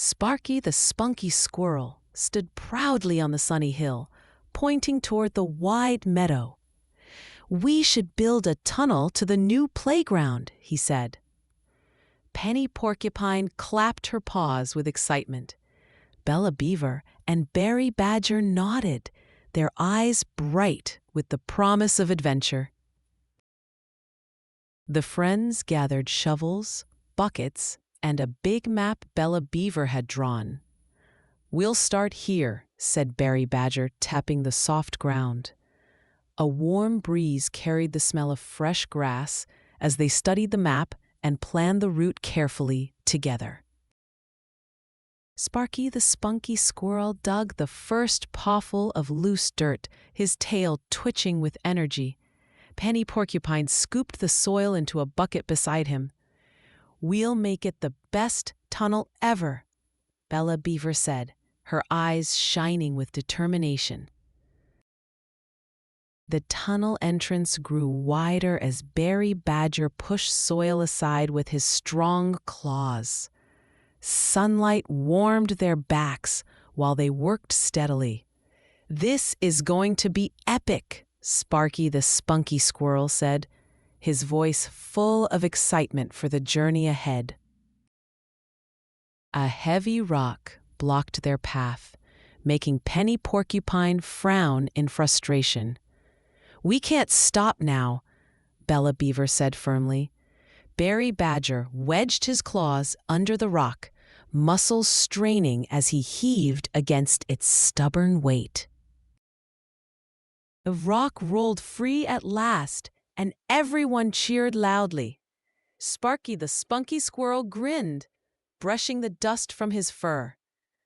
Sparky the Spunky Squirrel stood proudly on the sunny hill, pointing toward the wide meadow. "We should build a tunnel to the new playground," he said. Penny Porcupine clapped her paws with excitement. Bella Beaver and Berry Badger nodded, their eyes bright with the promise of adventure. The friends gathered shovels, buckets, and a big map Bella Beaver had drawn. "We'll start here," said Berry Badger, tapping the soft ground. A warm breeze carried the smell of fresh grass as they studied the map and planned the route carefully together. Sparky the Spunky Squirrel dug the first pawful of loose dirt, his tail twitching with energy. Penny Porcupine scooped the soil into a bucket beside him. "We'll make it the best tunnel ever," Bella Beaver said, her eyes shining with determination. The tunnel entrance grew wider as Berry Badger pushed soil aside with his strong claws. Sunlight warmed their backs while they worked steadily. "This is going to be epic," Sparky the Spunky Squirrel said, his voice full of excitement for the journey ahead. A heavy rock blocked their path, making Penny Porcupine frown in frustration. "We can't stop now," Bella Beaver said firmly. Berry Badger wedged his claws under the rock, muscles straining as he heaved against its stubborn weight. The rock rolled free at last, and everyone cheered loudly. Sparky the Spunky Squirrel grinned, brushing the dust from his fur.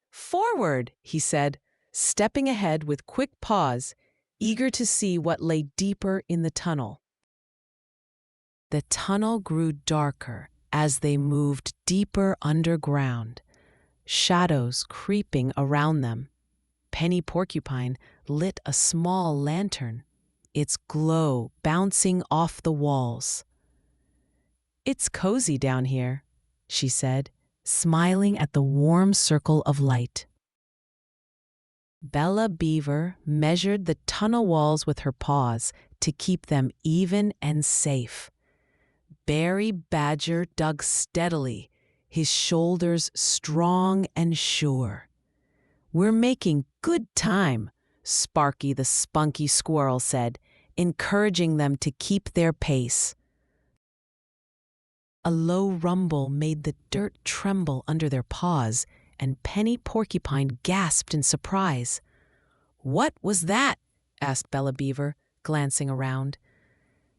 "Forward," he said, stepping ahead with quick paws, eager to see what lay deeper in the tunnel. The tunnel grew darker as they moved deeper underground, shadows creeping around them. Penny Porcupine lit a small lantern, its glow bouncing off the walls. "It's cozy down here," she said, smiling at the warm circle of light. Bella Beaver measured the tunnel walls with her paws to keep them even and safe. Berry Badger dug steadily, his shoulders strong and sure. "We're making good time," Sparky the Spunky Squirrel said, encouraging them to keep their pace. A low rumble made the dirt tremble under their paws, and Penny Porcupine gasped in surprise. "What was that?" asked Bella Beaver, glancing around.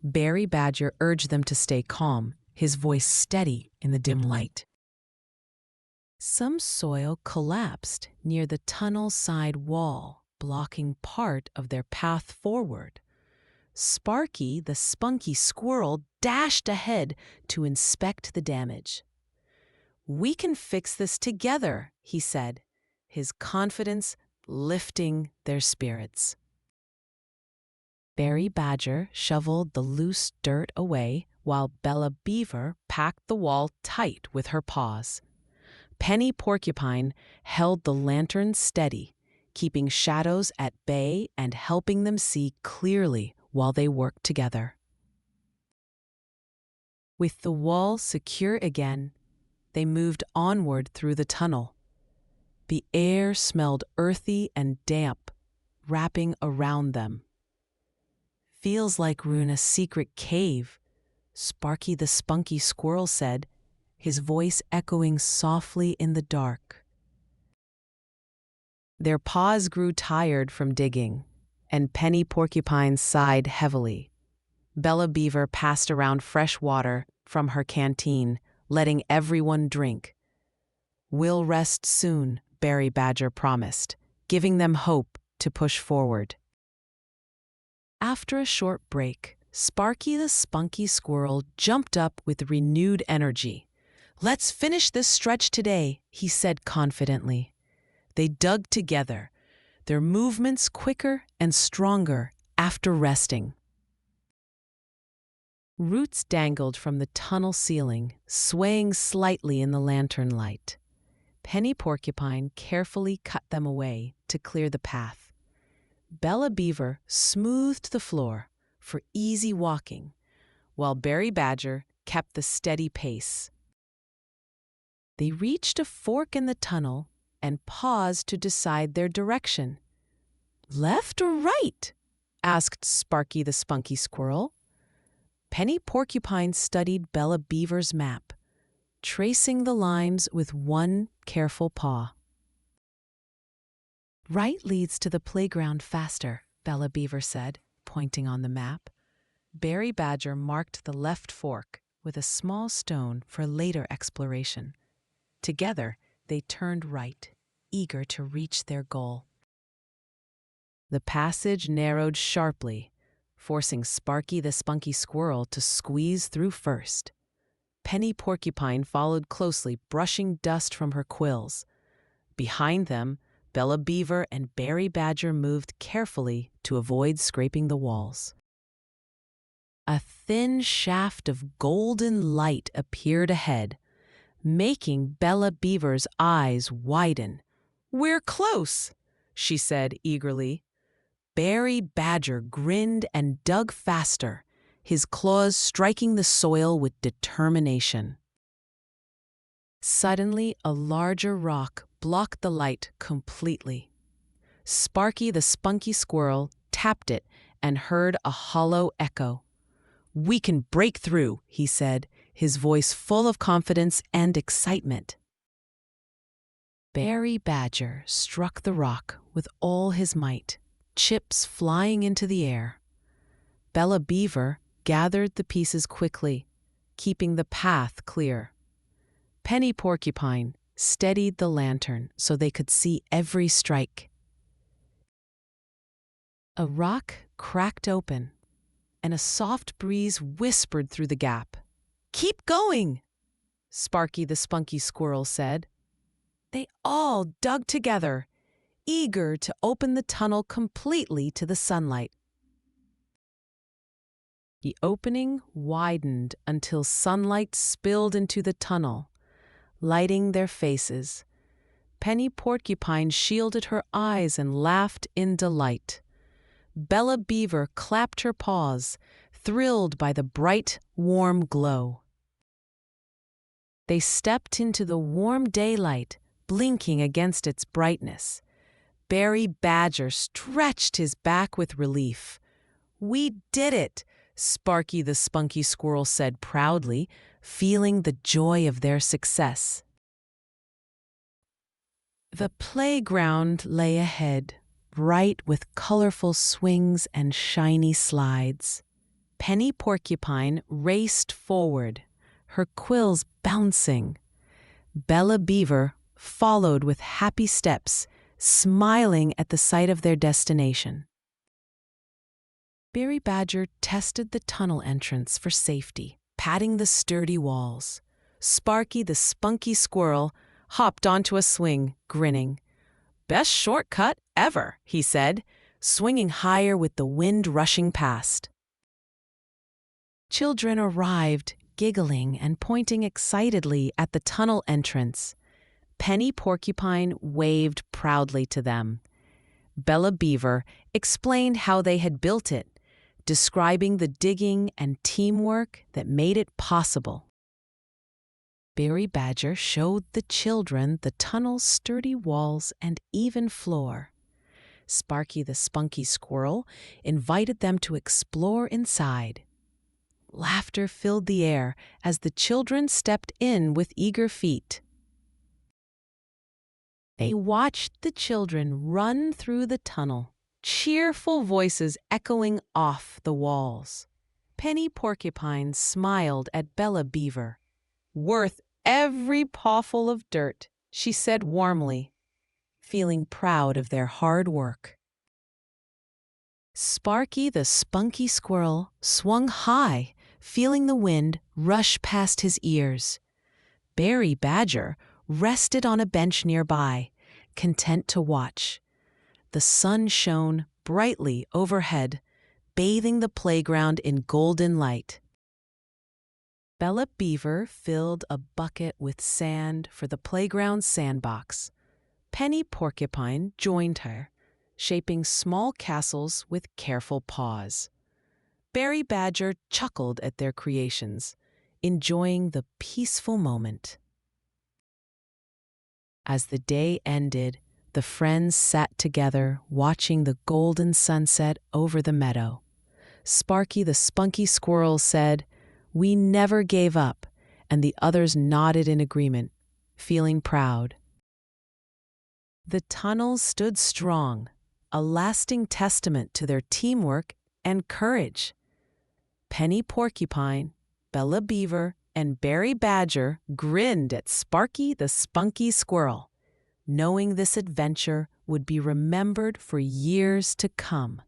Berry Badger urged them to stay calm, his voice steady in the dim light. Some soil collapsed near the tunnel side wall, blocking part of their path forward. Sparky the Spunky Squirrel dashed ahead to inspect the damage. "We can fix this together," he said, his confidence lifting their spirits. Berry Badger shoveled the loose dirt away while Bella Beaver packed the wall tight with her paws. Penny Porcupine held the lantern steady, keeping shadows at bay and helping them see clearly while they worked together. With the wall secure again, they moved onward through the tunnel. The air smelled earthy and damp, wrapping around them. "Feels like we're in a secret cave," Sparky the Spunky Squirrel said, his voice echoing softly in the dark. Their paws grew tired from digging, and Penny Porcupine sighed heavily. Bella Beaver passed around fresh water from her canteen, letting everyone drink. "We'll rest soon," Berry Badger promised, giving them hope to push forward. After a short break, Sparky the Spunky Squirrel jumped up with renewed energy. "Let's finish this stretch today," he said confidently. They dug together, their movements quicker and stronger after resting. Roots dangled from the tunnel ceiling, swaying slightly in the lantern light. Penny Porcupine carefully cut them away to clear the path. Bella Beaver smoothed the floor for easy walking, while Berry Badger kept the steady pace. They reached a fork in the tunnel and paused to decide their direction. "Left or right?" asked Sparky the Spunky Squirrel. Penny Porcupine studied Bella Beaver's map, tracing the lines with one careful paw. "Right leads to the playground faster," Bella Beaver said, pointing on the map. Berry Badger marked the left fork with a small stone for later exploration. Together, they turned right, eager to reach their goal. The passage narrowed sharply, forcing Sparky the Spunky Squirrel to squeeze through first. Penny Porcupine followed closely, brushing dust from her quills. Behind them, Bella Beaver and Berry Badger moved carefully to avoid scraping the walls. A thin shaft of golden light appeared ahead, making Bella Beaver's eyes widen. "We're close," she said eagerly. Berry Badger grinned and dug faster, his claws striking the soil with determination. Suddenly, a larger rock blocked the light completely. Sparky the Spunky Squirrel tapped it and heard a hollow echo. "We can break through," he said, his voice full of confidence and excitement. Berry Badger struck the rock with all his might, chips flying into the air. Bella Beaver gathered the pieces quickly, keeping the path clear. Penny Porcupine steadied the lantern so they could see every strike. A rock cracked open, and a soft breeze whispered through the gap. "Keep going," Sparky the Spunky Squirrel said. They all dug together, eager to open the tunnel completely to the sunlight. The opening widened until sunlight spilled into the tunnel, lighting their faces. Penny Porcupine shielded her eyes and laughed in delight. Bella Beaver clapped her paws, thrilled by the bright, warm glow. They stepped into the warm daylight, blinking against its brightness. Berry Badger stretched his back with relief. "We did it," Sparky the Spunky Squirrel said proudly, feeling the joy of their success. The playground lay ahead, bright with colorful swings and shiny slides. Penny Porcupine raced forward, her quills bouncing. Bella Beaver followed with happy steps, smiling at the sight of their destination. Berry Badger tested the tunnel entrance for safety, patting the sturdy walls. Sparky the Spunky Squirrel hopped onto a swing, grinning. "Best shortcut ever," he said, swinging higher with the wind rushing past. Children arrived, giggling and pointing excitedly at the tunnel entrance. Penny Porcupine waved proudly to them. Bella Beaver explained how they had built it, describing the digging and teamwork that made it possible. Berry Badger showed the children the tunnel's sturdy walls and even floor. Sparky the Spunky Squirrel invited them to explore inside. Laughter filled the air as the children stepped in with eager feet. They watched the children run through the tunnel, cheerful voices echoing off the walls. Penny Porcupine smiled at Bella Beaver. "Worth every pawful of dirt," she said warmly, feeling proud of their hard work. Sparky the Spunky Squirrel swung high, feeling the wind rush past his ears. Berry Badger rested on a bench nearby, content to watch. The sun shone brightly overhead, bathing the playground in golden light. Bella Beaver filled a bucket with sand for the playground sandbox. Penny Porcupine joined her, shaping small castles with careful paws. Berry Badger chuckled at their creations, enjoying the peaceful moment. As the day ended, the friends sat together watching the golden sunset over the meadow. Sparky the Spunky Squirrel said, "We never gave up," and the others nodded in agreement, feeling proud. The tunnels stood strong, a lasting testament to their teamwork and courage. Penny Porcupine, Bella Beaver, and Berry Badger grinned at Sparky the Spunky Squirrel, knowing this adventure would be remembered for years to come.